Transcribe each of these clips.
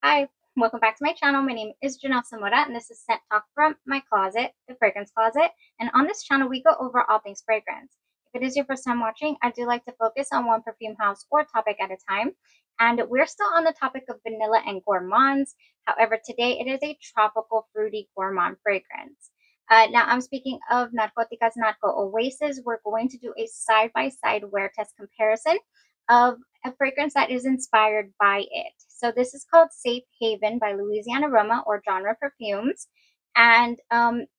Hi, welcome back to my channel. My name is Janelle Samora, and this is Scent Talk from my closet, the fragrance closet. And on this channel, we go over all things fragrance. If it is your first time watching, I do like to focus on one perfume house or topic at a time. And we're still on the topic of vanilla and gourmands. However, today it is a tropical fruity gourmand fragrance. Now I'm speaking of Narcotica's Narco Oasis. We're going to do a side-by-side wear test comparison of a fragrance that is inspired by it. So this is called Safe Haven by Louisiana Aroma or Genre Perfumes. And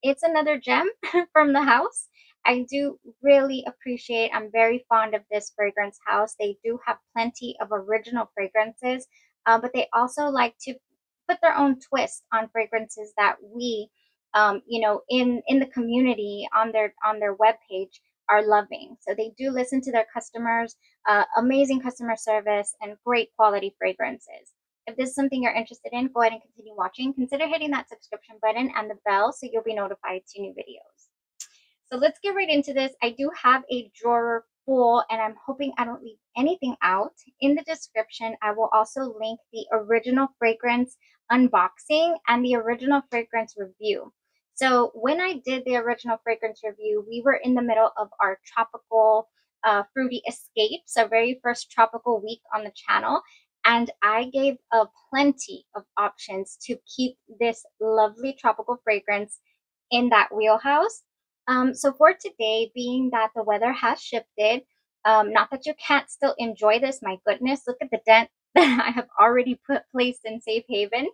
it's another gem from the house. I do really appreciate, I'm very fond of this fragrance house. They do have plenty of original fragrances, but they also like to put their own twist on fragrances that we, in the community on their webpage are loving. So they do listen to their customers, amazing customer service, and great quality fragrances. If this is something you're interested in, go ahead and continue watching. Consider hitting that subscription button and the bell so you'll be notified to new videos. So let's get right into this. I do have a drawer full, and I'm hoping I don't leave anything out. In the description, I will also link the original fragrance unboxing and the original fragrance review. So when I did the original fragrance review, we were in the middle of our tropical fruity escapes, our very first tropical week on the channel. And I gave plenty of options to keep this lovely tropical fragrance in that wheelhouse. So for today, being that the weather has shifted, not that you can't still enjoy this, my goodness, look at the dent that I have already placed in Safe Haven.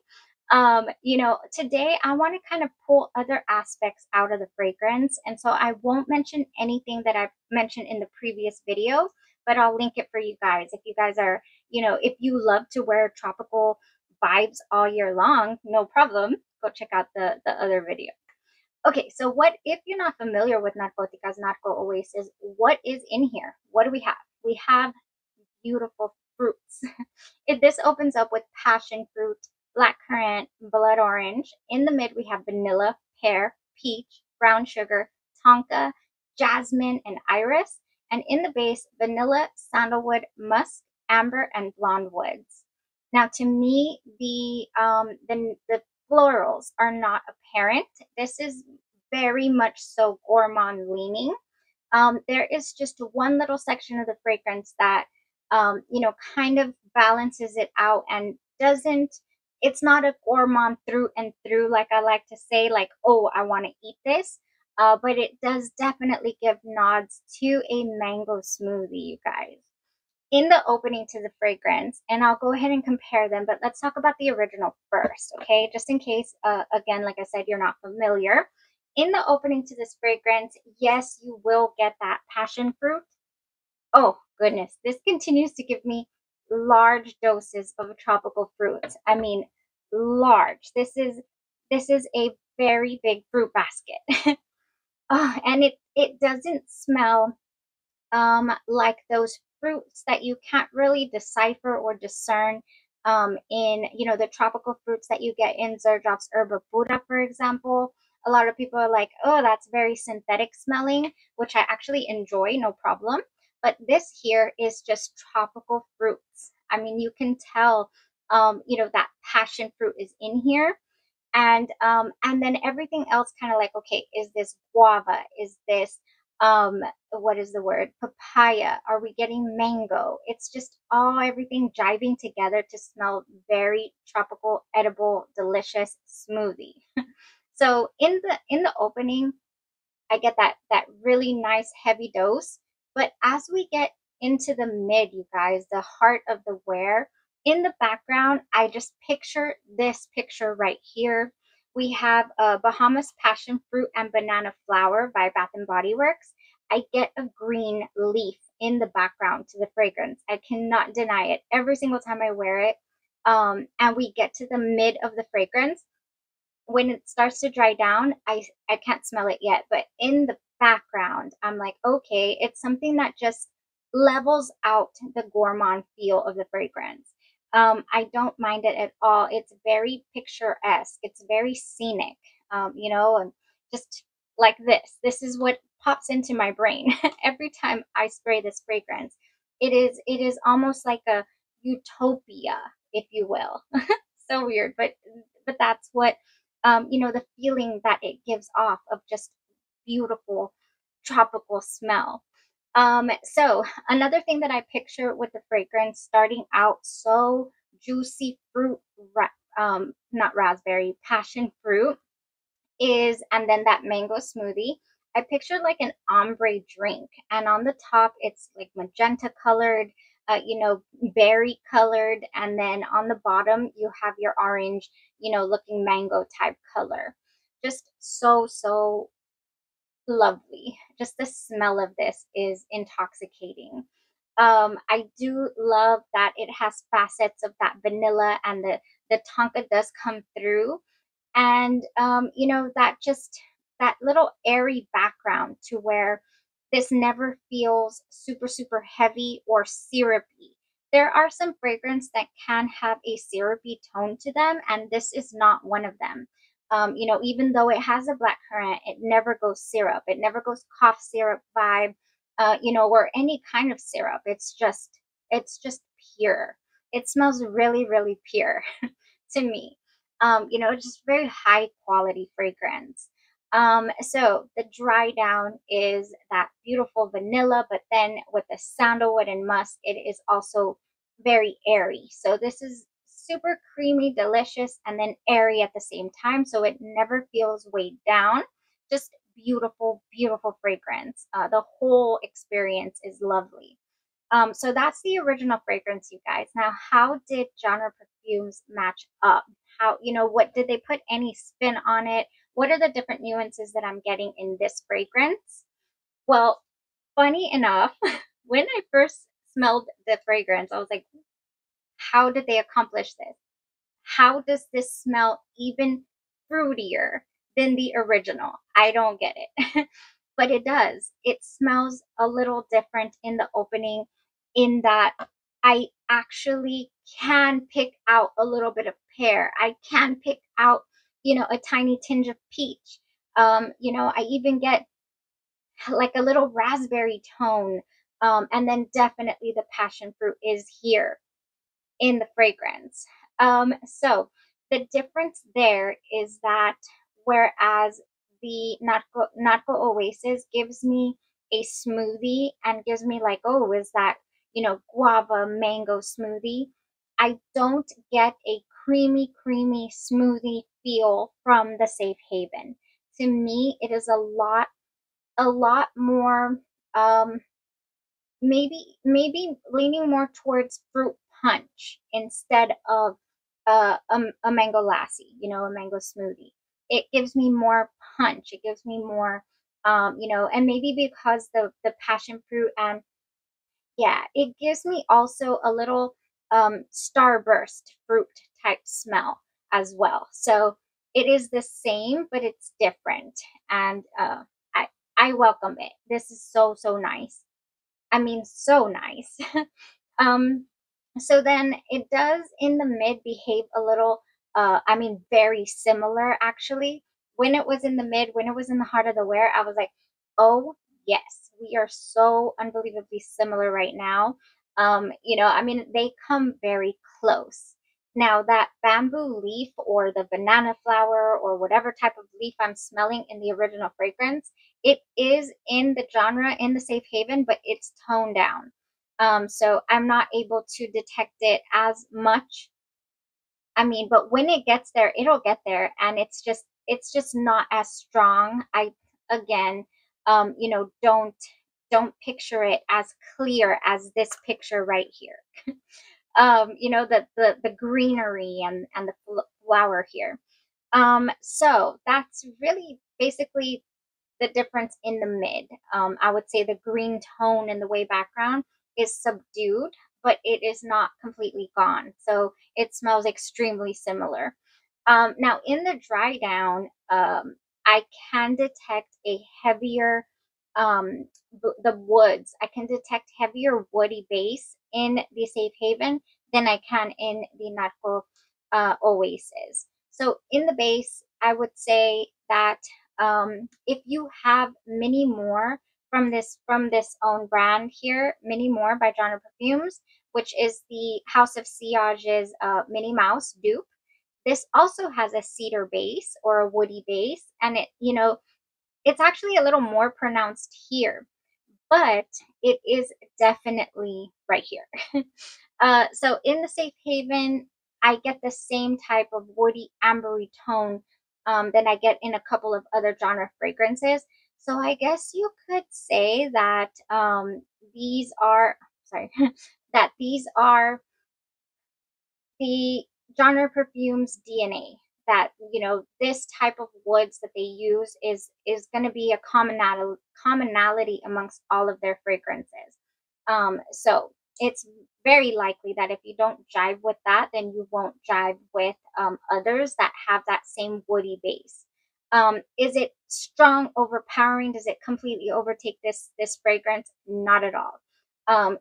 Today I want to kind of pull other aspects out of the fragrance. And so I won't mention anything that I've mentioned in the previous video, but I'll link it for you guys. If you guys are, if you love to wear tropical vibes all year long, no problem. Go check out the other video. Okay, so what if you're not familiar with Narcotica's Narco Oasis, what is in here? What do we have? We have beautiful fruits. This opens up with passion fruit, blackcurrant, blood orange. In the mid, we have vanilla, pear, peach, brown sugar, tonka, jasmine, and iris. And in the base, vanilla, sandalwood, musk, amber, and blonde woods. Now, to me, the florals are not apparent. This is very much so gourmand leaning. There is just one little section of the fragrance that, kind of balances it out and it's not a gourmand through and through, like I like to say, like, oh, I want to eat this. But it does definitely give nods to a mango smoothie, you guys. In the opening to the fragrance, and I'll go ahead and compare them, but let's talk about the original first, okay? Just in case, again, like I said, you're not familiar. In the opening to this fragrance, yes, you will get that passion fruit. Oh, goodness. This continues to give me large doses of tropical fruits. I mean, large. This is a very big fruit basket. Oh, and it doesn't smell like those fruits that you can't really decipher or discern in, the tropical fruits that you get in Zerdroff's Herba Pura, for example. A lot of people are like, oh, that's very synthetic smelling, which I actually enjoy, no problem. But this here is just tropical fruits. I mean, you can tell, that passion fruit is in here. And then everything else kind of like, okay, is this guava? Is this what is the word, papaya? Are we getting mango? It's just everything jiving together to smell very tropical, edible, delicious smoothie. So in the opening, I get that really nice heavy dose, but as we get into the mid, you guys, the heart of the wear, in the background, I just picture this picture right here. We have Bahamas Passion Fruit and Banana Flower by Bath and Body Works. I get a green leaf in the background to the fragrance. I cannot deny it every single time I wear it. And we get to the mid of the fragrance. When it starts to dry down, I can't smell it yet, but in the background, I'm like, okay, it's something that just levels out the gourmand feel of the fragrance. I don't mind it at all. It's very picturesque. It's very scenic, and just like this. This is what pops into my brain every time I spray this fragrance. It is almost like a utopia, if you will. so weird, but that's what you know, the feeling that it gives off of just beautiful tropical smell. So another thing that I picture with the fragrance starting out so juicy fruit, not raspberry, passion fruit is, and then that mango smoothie. I pictured like an ombre drink, and on the top it's like magenta colored, you know, berry colored, and then on the bottom you have your orange, you know, looking mango type color. Just so lovely. Just the smell of this is intoxicating. I do love that it has facets of that vanilla, and the tonka does come through, and you know, that just that little airy background to where this never feels super heavy or syrupy. There are some fragrance that can have a syrupy tone to them, and this is not one of them. You know, even though it has a black currant, it never goes syrup. It never goes cough syrup vibe, you know, or any kind of syrup. It's just pure. It smells really pure to me. You know, just very high quality fragrance. So the dry down is that beautiful vanilla, but then with the sandalwood and musk, it is also very airy. So this is super creamy, delicious, and then airy at the same time. So it never feels weighed down. Just beautiful fragrance. The whole experience is lovely. So that's the original fragrance, you guys. Now, how did genre perfumes match up? How, you know, what did they put any spin on it? What are the different nuances that I'm getting in this fragrance? Well, funny enough, when I first smelled the fragrance, I was like, how did they accomplish this? How does this smell even fruitier than the original? I don't get it. But it does. It smells a little different in the opening, in that I actually can pick out a little bit of pear. I can pick out, you know, a tiny tinge of peach. You know, I even get like a little raspberry tone. And then definitely the passion fruit is here in the fragrance. So the difference there is that whereas the Narco Oasis gives me a smoothie and gives me like, oh, is that, you know, guava mango smoothie? I don't get a creamy smoothie feel from the Safe Haven. To me, it is a lot more, um, maybe leaning more towards fruit punch instead of a mango lassi, you know, a mango smoothie. It gives me more punch. It gives me more, you know, and maybe because the passion fruit, and yeah, it gives me also a little starburst fruit type smell as well. So it is the same, but it's different, and I welcome it. This is so nice. I mean, so nice. um, so then it does in the mid behave a little, I mean, very similar actually. When it was in the mid, when it was in the heart of the wear, I was like, oh, yes, we are so unbelievably similar right now. You know, I mean, they come very close. Now, that bamboo leaf or the banana flower or whatever type of leaf I'm smelling in the original fragrance, it is in the genre in the Safe Haven, but it's toned down. So I'm not able to detect it as much. I mean, but when it gets there, it'll get there, and it's just not as strong. I again, you know, don't picture it as clear as this picture right here. You know, the greenery and the flower here. So that's really basically the difference in the mid. I would say the green tone in the way background is subdued, but it is not completely gone. So it smells extremely similar. Now in the dry down, I can detect a heavier, the woods. I can detect heavier woody base in the Safe Haven than I can in the Narco Oasis. So in the base, I would say that if you have many more from this own brand here, many more by Genre Perfumes, which is the House of Siage's Minnie Mouse dupe. This also has a cedar base or a woody base, and it's actually a little more pronounced here, but it is definitely right here. So in the Safe Haven, I get the same type of woody ambery tone that I get in a couple of other genre fragrances. So I guess you could say that these are, sorry, that these are the genre perfumes DNA. That this type of woods that they use is going to be a commonality amongst all of their fragrances. So it's very likely that if you don't jive with that, then you won't jive with others that have that same woody base. Is it strong, overpowering? Does it completely overtake this fragrance? Not at all.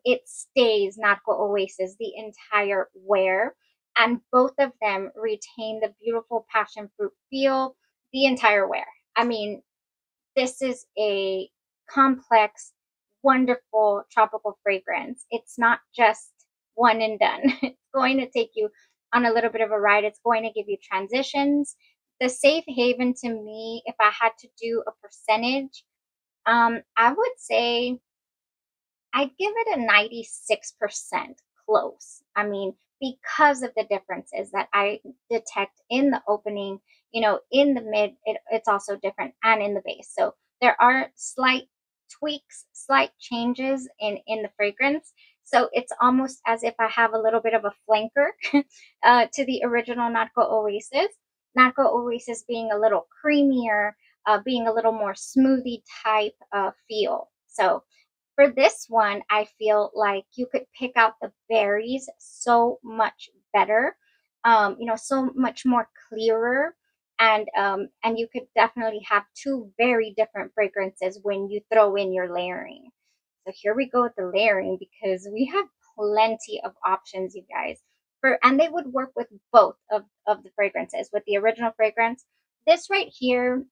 It stays Narco Oasis the entire wear, and both of them retain the beautiful passion fruit feel the entire wear. I mean, this is a complex, wonderful tropical fragrance. It's not just one and done. It's going to take you on a little bit of a ride. It's going to give you transitions. The Safe Haven, to me, if I had to do a percentage, I would say I'd give it a 96% close. I mean, because of the differences that I detect in the opening, in the mid, it's also different, and in the base. So there are slight tweaks, slight changes in the fragrance. So it's almost as if I have a little bit of a flanker to the original Narco Oasis. Narco Oasis being a little creamier, being a little more smoothie type feel. So for this one, I feel like you could pick out the berries so much better, so much more clearer, and you could definitely have two very different fragrances when you throw in your layering. So here we go with the layering because we have plenty of options, you guys. And they would work with both of the fragrances. With the original fragrance, this right here,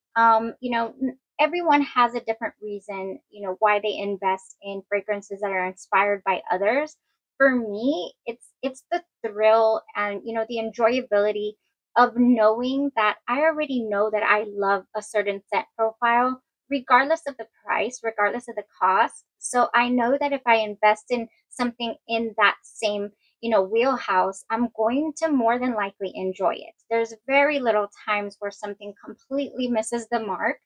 everyone has a different reason, why they invest in fragrances that are inspired by others. For me, it's the thrill and the enjoyability of knowing that I already know that I love a certain scent profile, regardless of the price, regardless of the cost. So I know that if I invest in something in that same wheelhouse, I'm going to more than likely enjoy it. There's very little times where something completely misses the mark.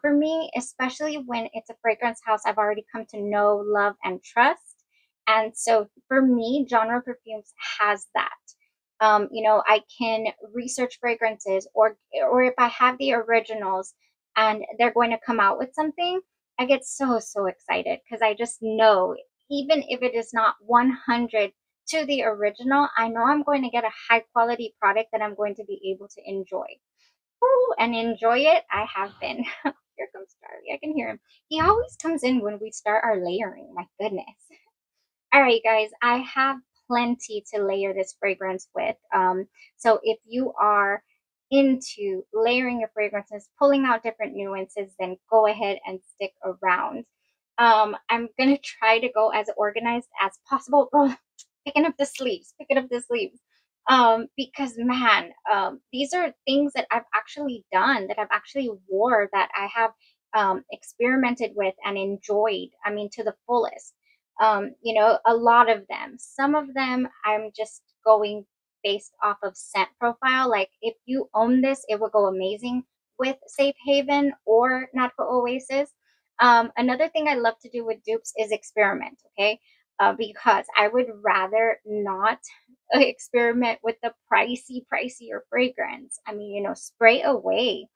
For me, especially when it's a fragrance house I've already come to know, love, and trust. And so for me, Genre Perfumes has that. I can research fragrances, or if I have the originals and they're going to come out with something, I get so excited because I just know, even if it is not 100 to the original, I know I'm going to get a high quality product that I'm going to be able to enjoy. Ooh, and enjoy it. I have been. Here comes Charlie. I can hear him. He always comes in when we start our layering. My goodness. All right, guys, I have plenty to layer this fragrance with. So if you are into layering your fragrances, pulling out different nuances, then go ahead and stick around. I'm gonna try to go as organized as possible. Oh, picking up the sleeves, picking up the sleeves. Because man, these are things that I've actually done, that I've actually wore, that I have experimented with and enjoyed. I mean, to the fullest. A lot of them. Some of them I'm just going based off of scent profile. Like if you own this, it will go amazing with Safe Haven or Narco Oasis. Another thing I love to do with dupes is experiment, okay? Because I would rather not experiment with the pricier fragrance. I mean, spray away.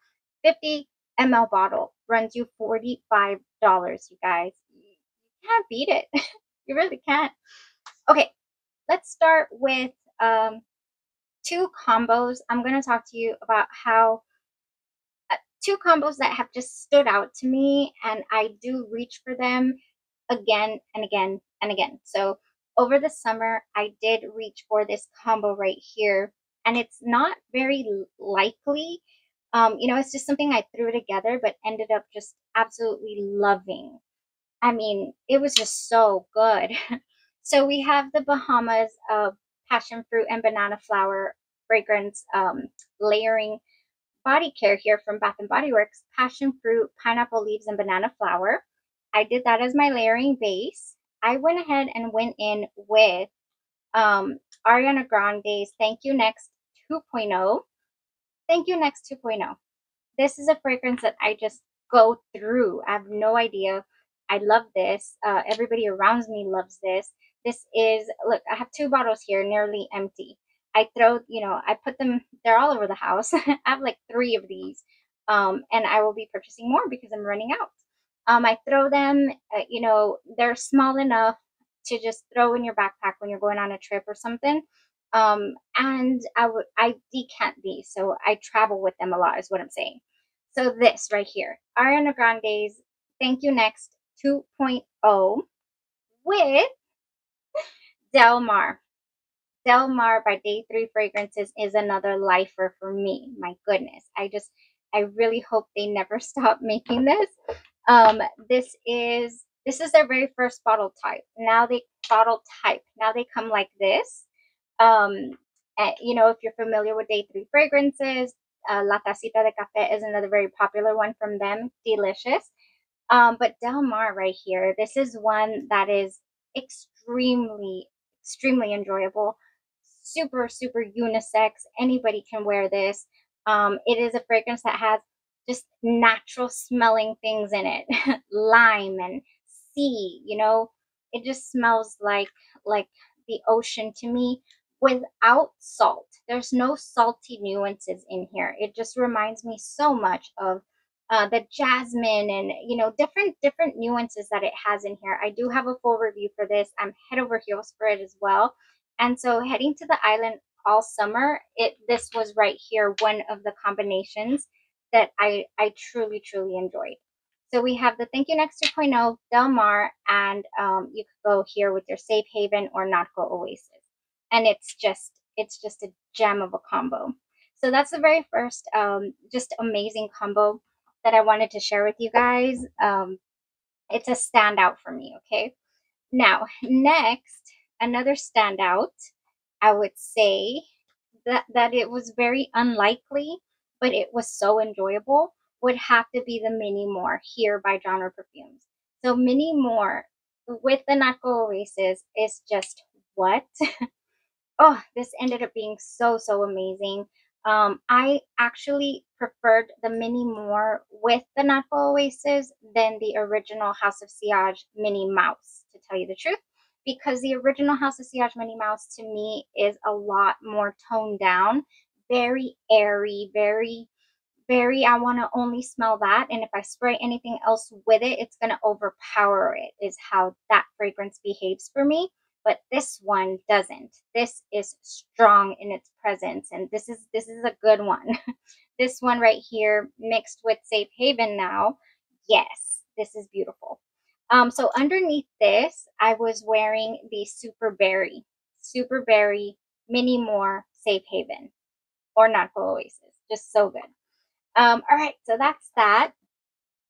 50 ml bottle runs you $45, you guys. You can't beat it. You really can't. Okay, let's start with two combos. I'm going to talk to you about how two combos that have just stood out to me, and I do reach for them again and again and again. So over the summer, I did reach for this combo right here, and it's not very likely. It's just something I threw together, but ended up just absolutely loving. I mean, it was just so good. So we have the Bahamas passion fruit and banana flower fragrance layering body care here from Bath and Body Works, passion fruit, pineapple leaves, and banana flower. I did that as my layering base. I went ahead and went in with Ariana Grande's Thank You Next 2.0. Thank You Next 2.0. This is a fragrance that I just go through. I have no idea. I love this. Everybody around me loves this. This is, look, I have 2 bottles here, nearly empty. I throw, I put them, they're all over the house. I have like 3 of these. And I will be purchasing more because I'm running out. I throw them, they're small enough to just throw in your backpack when you're going on a trip or something. And I decant these, so I travel with them a lot, is what I'm saying. So this right here, Ariana Grande's Thank You Next 2.0 with Del Mar. Del Mar by Day 3 Fragrances is another lifer for me. My goodness. I really hope they never stop making this. This is their very first bottle type. Now they come like this. If you're familiar with Day 3 Fragrances, La Tacita de Café is another very popular one from them. Delicious. But Del Mar right here, this is one that is extremely, extremely enjoyable. Super, super unisex. Anybody can wear this. It is a fragrance that has just natural smelling things in it. Lime and sea, it just smells like the ocean to me without salt. There's no salty nuances in here. It just reminds me so much of the jasmine and different nuances that it has in here. I do have a full review for this. I'm head over heels for it as well. And so heading to the island all summer, this was right here one of the combinations that I truly enjoyed. So we have the Thank You Next 2.0, Del Mar, and you could go here with your Safe Haven or Narco Oasis, and it's just a gem of a combo. So that's the very first just amazing combo that I wanted to share with you guys. It's a standout for me. Okay, now next, another standout, I would say that it was very unlikely, but it was so enjoyable, would have to be the Mini More here by Genre Perfumes. So Mini More with the Narco Oasis is just what? Oh, this ended up being so amazing. I actually preferred the Mini More with the Narco Oasis than the original House of Sillage Mini Mouse, to tell you the truth, because the original House of Sillage Mini Mouse to me is a lot more toned down, very airy, very, I want to only smell that, and if I spray anything else with it, it's going to overpower it, is how that fragrance behaves for me. But this one doesn't. This is strong in its presence, and this is a good one. This one right here mixed with Safe Haven now. Yes, this is beautiful. So underneath this, I was wearing the Super Berry Mini More Safe Haven or Narco Oasis. Just so good. All right, so that's that.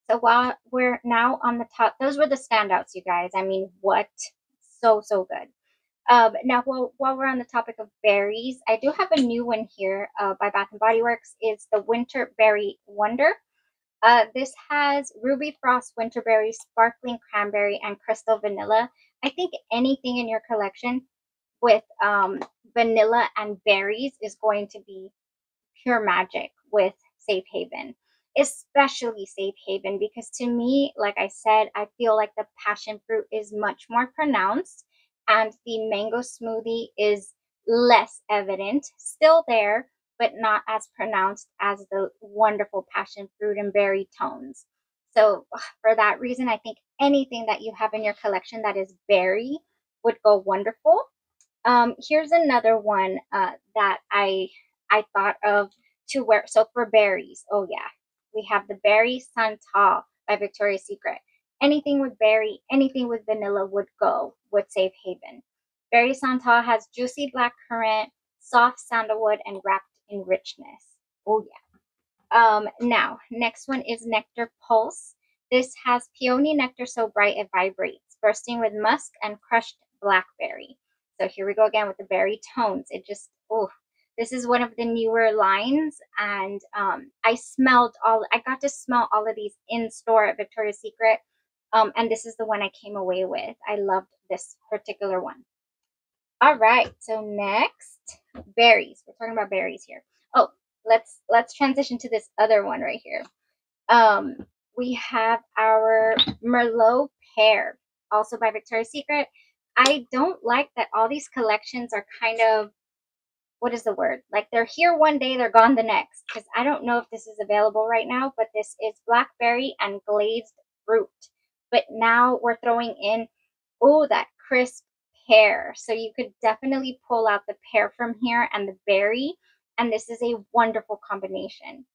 So while we're now on the top, those were the standouts, you guys. I mean, what? So good. Now, while we're on the topic of berries, I do have a new one here by Bath and Body Works. It's the Winter Berry Wonder. This has Ruby Frost Winterberry, Sparkling Cranberry, and Crystal Vanilla. I think anything in your collection with vanilla and berries is going to be pure magic with Safe Haven, especially Safe Haven, because to me, like I said, I feel like the passion fruit is much more pronounced and the mango smoothie is less evident, still there, but not as pronounced as the wonderful passion fruit and berry tones. So for that reason, I think anything that you have in your collection that is berry would go wonderful. Here's another one that I thought of to wear. So for berries, oh yeah, we have the Berry Santal by Victoria's Secret. Anything with berry, anything with vanilla would go with Safe Haven. Berry Santal has juicy black currant, soft sandalwood, and wrapped in richness. Oh yeah. Now, next one is Nectar Pulse. This has peony nectar so bright it vibrates, bursting with musk and crushed blackberry. So here we go again with the berry tones. It just, oh, This is one of the newer lines, and I got to smell all of these in store at Victoria's Secret, and this is the one I came away with. I loved this particular one. All right, so next, berries. We're talking about berries here. Oh, let's transition to this other one right here. Um, we have our Merlot pear, also by Victoria's Secret. I don't like that all these collections are kind of, what is the word? Like they're here one day, they're gone the next. Because I don't know if this is available right now, but this is blackberry and glazed fruit. But now we're throwing in, oh, that crisp pear. So you could definitely pull out the pear from here and the berry. And this is a wonderful combination.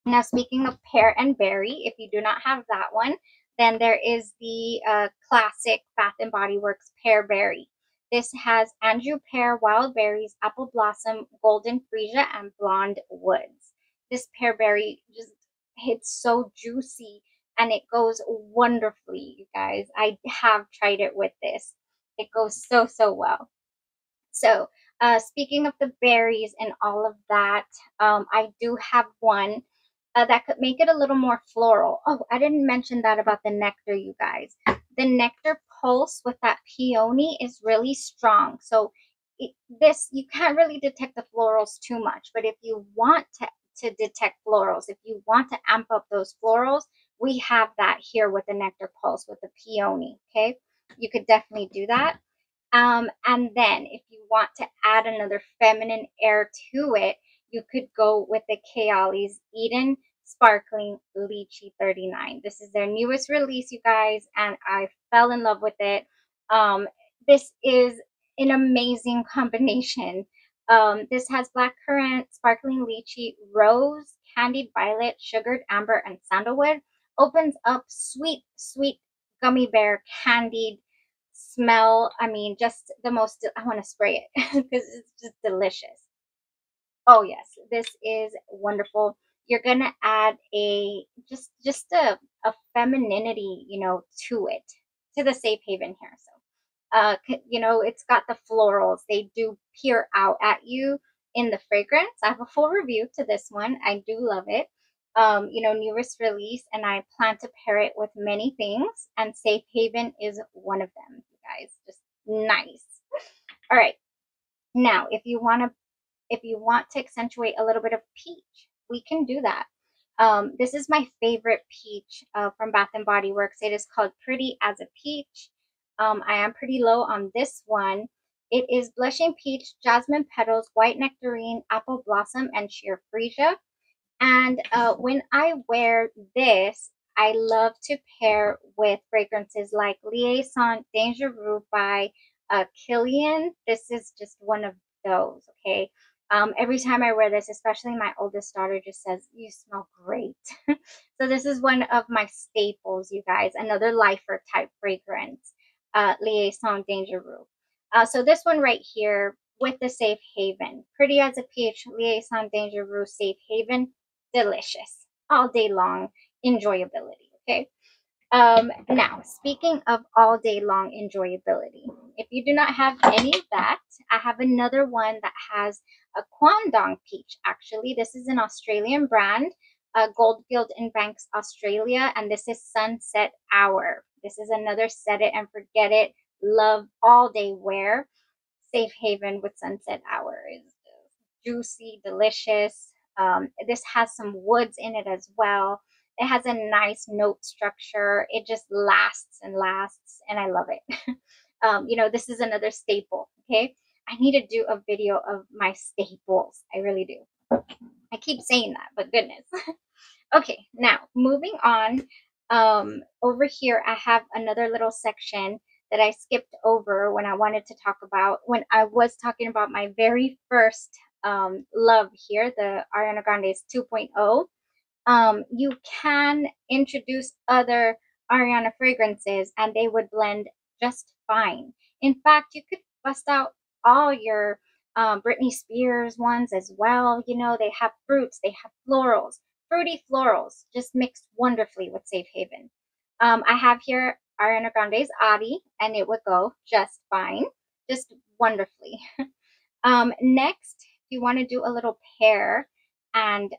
Now, speaking of pear and berry, if you do not have that one, then there is the classic Bath and Body Works pear berry. This has Anjou pear, wild berries, apple blossom, golden freesia, and blonde woods. This pear berry just hits so juicy and it goes wonderfully, you guys. I have tried it with this. It goes so, so well. So, speaking of the berries and all of that, I do have one that could make it a little more floral. Oh, I didn't mention that about the nectar, you guys. The nectar pulse with that peony is really strong. So this, you can't really detect the florals too much, but if you want to detect florals, if you want to amp up those florals, we have that here with the nectar pulse with the peony, okay? You could definitely do that. And then if you want to add another feminine air to it, you could go with the KAYALI's Eden Sparkling Lychee 39. This is their newest release, you guys, and I fell in love with it. This is an amazing combination. This has blackcurrant, sparkling lychee, rose, candied violet, sugared amber, and sandalwood. Opens up sweet, sweet gummy bear candied smell. I mean, just the most, I want to spray it because it's just delicious. Oh yes, this is wonderful. You're gonna add a just a femininity, you know, to it, to the safe haven here. So you know, it's got the florals. They do peer out at you in the fragrance. I have a full review to this one. I do love it. You know, newest release, and I plan to pair it with many things, and Safe Haven is one of them, you guys. Just nice. All right. Now, if you want to accentuate a little bit of peach, we can do that. This is my favorite peach from Bath and Body Works. It is called Pretty as a Peach. I am pretty low on this one. It is blushing peach, jasmine petals, white nectarine, apple blossom, and sheer freesia. And when I wear this, I love to pair with fragrances like Liaison Dangereux by Kilian. This is just one of those, okay? Every time I wear this, especially my oldest daughter just says, you smell great. So this is one of my staples, you guys. Another lifer type fragrance, Liaison Dangereux. So this one right here with the Safe Haven. Pretty as a Peach, Liaison Dangereux, Safe Haven. Delicious. All day long enjoyability, okay? Now, speaking of all day long enjoyability, if you do not have any of that, I have another one that has a Kwandong peach, actually. This is an Australian brand, Goldfield in Banks, Australia, and this is Sunset Hour. This is another set it and forget it, love all day wear. Safe Haven with Sunset Hour is juicy, delicious. This has some woods in it as well. It has a nice note structure. It just lasts and lasts, and I love it. You know, this is another staple, okay? I need to do a video of my staples. I really do. I keep saying that, but goodness. Okay, now moving on. Over here, I have another little section that I skipped over when I wanted to talk about, when I was talking about my very first love here, the Ariana Grande's 2.0. You can introduce other Ariana fragrances and they would blend just fine. In fact, you could bust out all your Britney Spears ones as well. You know, they have fruits, they have florals, fruity florals, just mixed wonderfully with Safe Haven. I have here Ariana Grande's Adi, and it would go just fine, just wonderfully. Next, you want to do a little pair and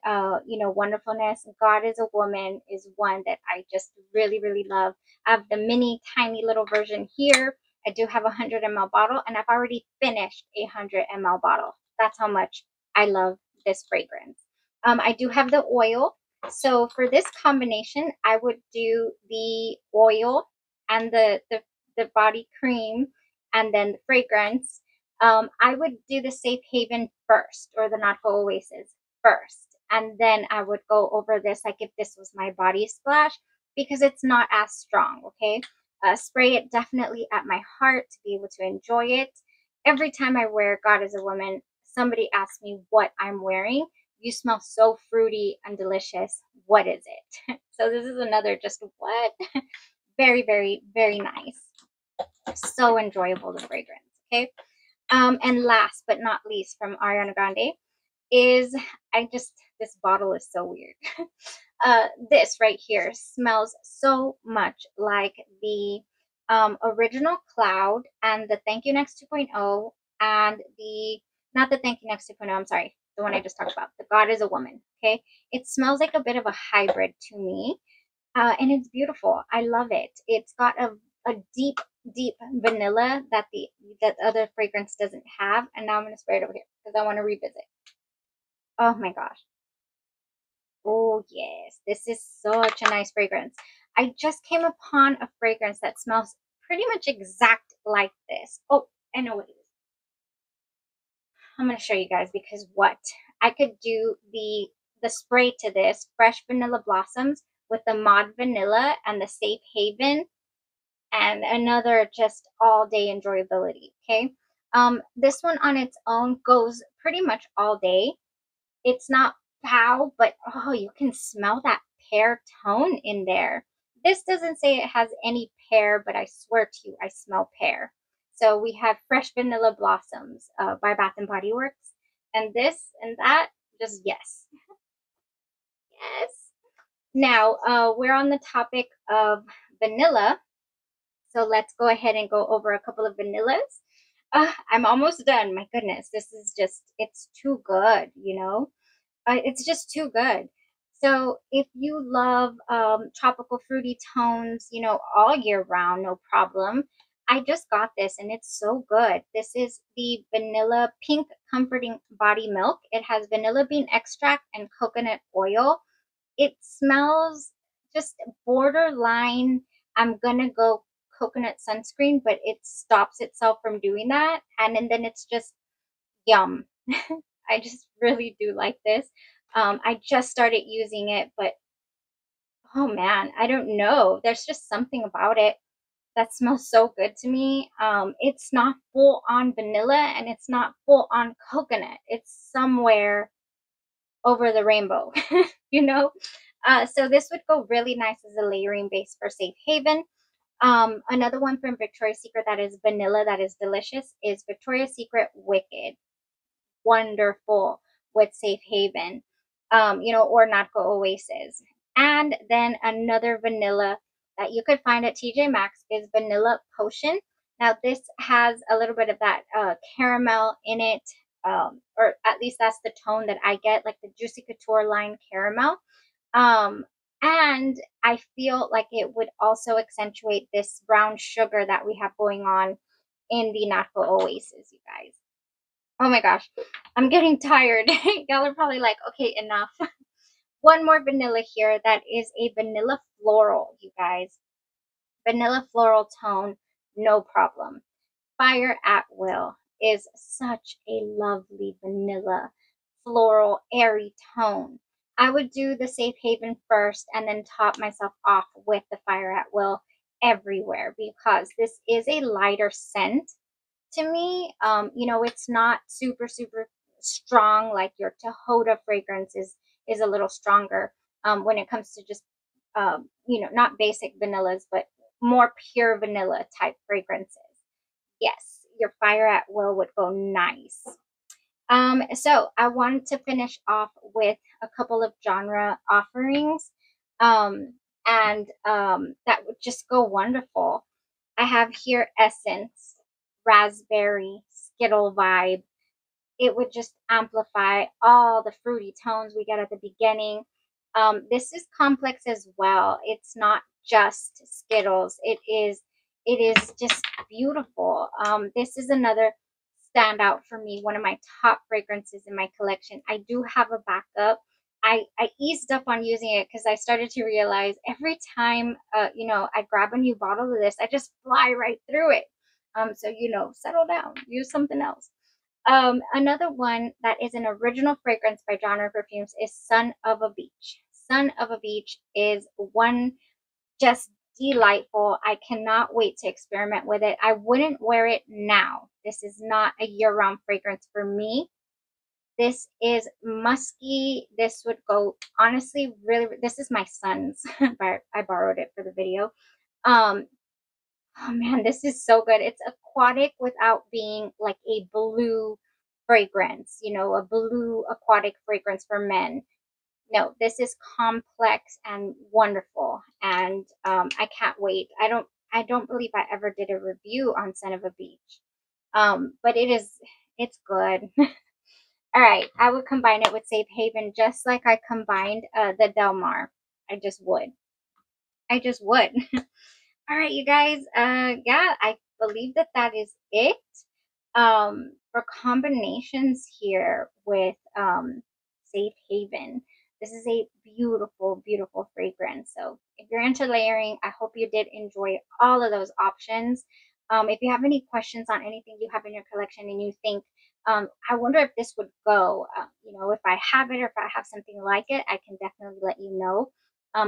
you know, wonderfulness, God is a Woman is one that I just really, really love. I have the mini tiny little version here. I do have a 100 ml bottle, and I've already finished a 100 ml bottle. That's how much I love this fragrance. I do have the oil. So for this combination, I would do the oil and the body cream and then the fragrance. I would do the Safe Haven first, or the Narco Oasis first, and then I would go over this like if this was my body splash, because it's not as strong. Okay, spray it definitely at my heart to be able to enjoy it. Every time I wear God is a Woman, somebody asks me what I'm wearing. You smell so fruity and delicious. What is it? So this is another just what? Very, very, very nice. So enjoyable, the fragrance. Okay. And last but not least, from Ariana Grande is, this bottle is so weird. This right here smells so much like the original Cloud and the Thank You Next 2.0 and not the Thank You Next 2.0, I'm sorry, the one I just talked about, the God is a Woman. Okay. It smells like a bit of a hybrid to me. And it's beautiful. I love it. It's got a deep, deep vanilla that the other fragrance doesn't have. And now I'm going to spray it over here because I want to revisit. Oh my gosh. Oh yes, this is such a nice fragrance. I just came upon a fragrance that smells pretty much exact like this. Oh, I know what it is. I'm going to show you guys because what? I could do the spray to this, Fresh Vanilla Blossoms, with the Mod Vanilla and the Safe Haven, and another just all day enjoyability. Okay. This one on its own goes pretty much all day. It's not pow, but oh, you can smell that pear tone in there. This doesn't say it has any pear, but I swear to you, I smell pear. So we have Fresh Vanilla Blossoms by Bath and Body Works, and this and that, just yes. Yes. Now, we're on the topic of vanilla, so let's go ahead and go over a couple of vanillas. I'm almost done. My goodness, this is just, it's too good, you know? It's just too good. So if you love tropical fruity tones, you know, all year round, no problem. I just got this and it's so good. This is the Vanilla Pink Comforting Body Milk. It has vanilla bean extract and coconut oil. It smells just borderline. I'm gonna go coconut sunscreen, but it stops itself from doing that. And then it's just yum. I just really do like this. I just started using it, but oh man, I don't know. There's just something about it that smells so good to me. It's not full on vanilla and it's not full on coconut. It's somewhere over the rainbow, you know? So this would go really nice as a layering base for Safe Haven. Another one from Victoria's Secret that is vanilla, that is delicious, is Victoria's Secret Wicked. Wonderful with Safe Haven, you know, or Narco Oasis. And then another vanilla that you could find at TJ Maxx is Vanilla Potion. Now this has a little bit of that caramel in it, or at least that's the tone that I get, like the Juicy Couture line caramel. Um, and I feel like it would also accentuate this brown sugar that we have going on in the Narco Oasis, you guys. Oh my gosh, I'm getting tired. Y'all are probably like, okay, enough. One more vanilla here that is a vanilla floral, you guys. Vanilla floral tone, no problem. Fire at Will is such a lovely vanilla floral airy tone. I would do the Safe Haven first and then top myself off with the Fire at Will everywhere, because this is a lighter scent to me. You know, it's not super, super strong like your Tahota fragrance is a little stronger when it comes to just, you know, not basic vanillas, but more pure vanilla type fragrances. Yes, your Fire at Will would go nice. So I wanted to finish off with a couple of genre offerings, that would just go wonderful. I have here Essence, Raspberry, Skittle Vibe, it would just amplify all the fruity tones we get at the beginning. This is complex as well. It's not just Skittles. It is just beautiful. This is another standout for me, one of my top fragrances in my collection. I do have a backup. I eased up on using it because I started to realize every time I grab a new bottle of this, I just fly right through it. So settle down, use something else. Another one that is an original fragrance by Genre Perfumes is Son of a Beach. Son of a Beach is one just delightful. I cannot wait to experiment with it. I wouldn't wear it now. This is not a year-round fragrance for me. This is musky. This would go, honestly, really, this is my son's, but I borrowed it for the video. Oh man, this is so good. It's aquatic without being like a blue fragrance, a blue aquatic fragrance for men. No, this is complex and wonderful, and I can't wait. I don't believe I ever did a review on Son of a Beach, but it's good. All right, I would combine it with Safe Haven just like I combined the Del Mar. I just would. I just would. All right, you guys. Yeah, I believe that is it. For combinations here with Safe Haven. This is a beautiful, beautiful fragrance. So if you're into layering, I hope you did enjoy all of those options. If you have any questions on anything you have in your collection and you think, I wonder if this would go, if I have it or if I have something like it, I can definitely let you know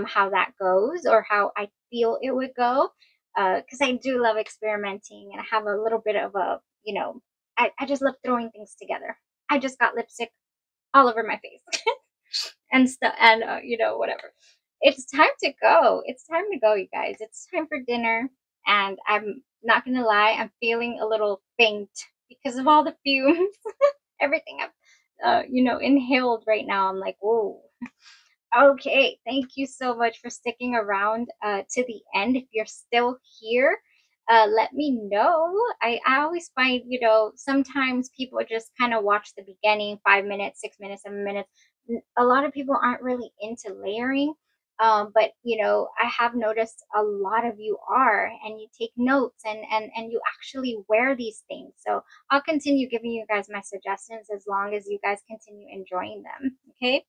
how that goes or how I feel it would go. Because I do love experimenting and I have a little bit of a, I just love throwing things together. I just got lipstick all over my face and stuff, and whatever. It's time to go. It's time to go, you guys. It's time for dinner, and I'm not gonna lie, I'm feeling a little faint because of all the fumes, everything I've inhaled right now. I'm like, whoa. Okay, thank you so much for sticking around to the end. If you're still here, let me know. I always find, sometimes people just kind of watch the beginning, 5 minutes, 6 minutes, 7 minutes. A lot of people aren't really into layering. But I have noticed a lot of you are, and you take notes and you actually wear these things. So I'll continue giving you guys my suggestions as long as you guys continue enjoying them. Okay.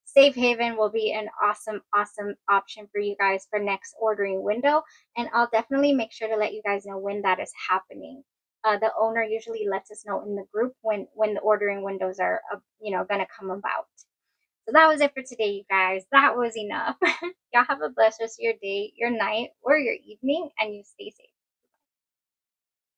Safe Haven will be an awesome, awesome option for you guys for next ordering window. And I'll definitely make sure to let you guys know when that is happening. The owner usually lets us know in the group when the ordering windows are, going to come about. So that was it for today, you guys. That was enough. Y'all have a blessed rest of your day, your night, or your evening, and you stay safe.